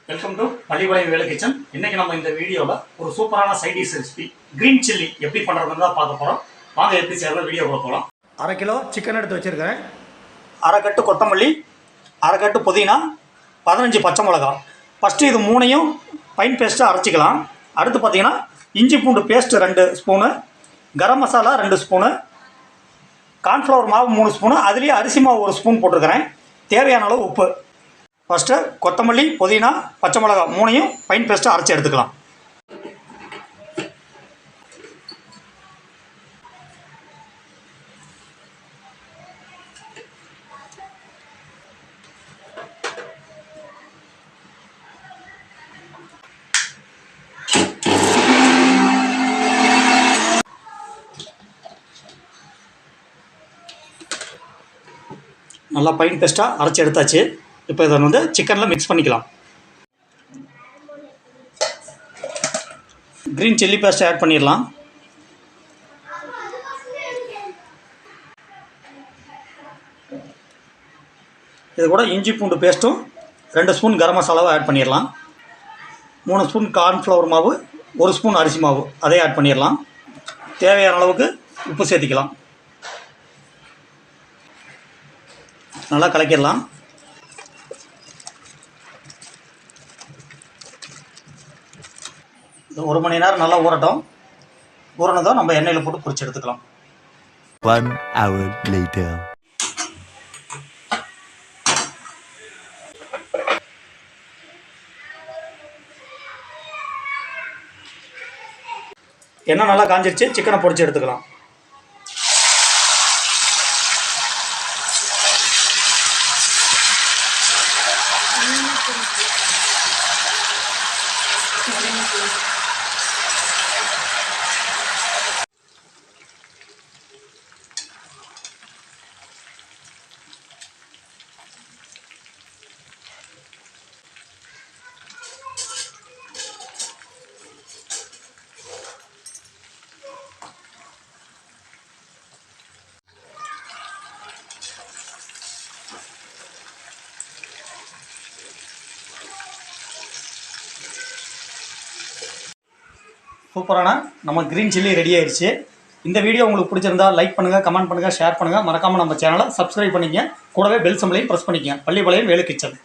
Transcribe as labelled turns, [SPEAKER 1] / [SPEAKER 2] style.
[SPEAKER 1] Welcome to Pallipalayam வேலை kitchen. இன்னைக்கு நம்ம இந்த வீடியோவில் ஒரு சூப்பரான side dish recipe green chilli எப்படி பண்ணுறதுன்னு தான் பார்க்க போகிறோம். வாங்க எப்படி செய்யறது வீடியோக்குள்ள போகலாம். 1/2 கிலோ சிக்கன் எடுத்து வச்சுருக்கேன். 1/2 கட்டு கொத்தமல்லி, 1/2 கட்டு புதினா, 15 பச்சை மிளகா. ஃபஸ்ட்டு இது மூணையும் ஃபைன் பேஸ்ட்டாக அரைச்சிக்கலாம். அடுத்து பார்த்தீங்கன்னா இஞ்சி பூண்டு paste 2 spoon, garam masala 2 spoon, cornflour மாவு 3 ஸ்பூனு, அதுலேயே அரிசி மாவு 1 ஸ்பூன் போட்டிருக்கிறேன். தேவையான அளவு உப்பு. ஃபஸ்ட்டு கொத்தமல்லி, புதினா, பச்சை மிளகா மூணையும் ஃபைன் பேஸ்ட்டாக அரைச்சி எடுத்துக்கலாம். நல்லா ஃபைன் பேஸ்ட்டாக அரைச்சி எடுத்தாச்சு. இப்போ இதை வந்து சிக்கனில் மிக்ஸ் பண்ணிக்கலாம். க்ரீன் சில்லி பேஸ்ட்டை ஆட் பண்ணிடலாம். இது கூட இஞ்சி பூண்டு பேஸ்ட்டும் 2 ஸ்பூன் கரம் மசாலாவும் ஆட் பண்ணிடலாம். 3 ஸ்பூன் கார்ன்ஃப்ளவர் மாவு, 1 ஸ்பூன் அரிசி மாவு அதையும் ஆட் பண்ணிடலாம். தேவையான அளவுக்கு உப்பு சேர்த்திக்கலாம். நல்லா கலக்கிடலாம். ஒரு மணி நேரம் நல்லா ஊறட்டும். ஊறினதும் நம்ம எண்ணெயில் போட்டு பொரிச்சு எடுத்துக்கலாம்.
[SPEAKER 2] 1 hour later.
[SPEAKER 1] எண்ணெய் நல்லா காஞ்சிருச்சு. சிக்கனை பொரிச்சு எடுத்துக்கலாம். சூப்பரான நம்ம க்ரீன் சில்லி ரெடி ஆயிடுச்சு. இந்த வீடியோ உங்களுக்கு பிடிச்சிருந்தா லைக் பண்ணுங்கள், கமெண்ட் பண்ணுங்கள், ஷேர் பண்ணுங்கள். மறக்காமல் நம்ம சேனலை சப்ஸ்கிரைப் பண்ணிக்கங்க. கூடவே பெல் சிம்பலையும் ப்ரெஸ் பண்ணிக்கங்க. பள்ளிப்பாளையம் வேலை கிச்சன்.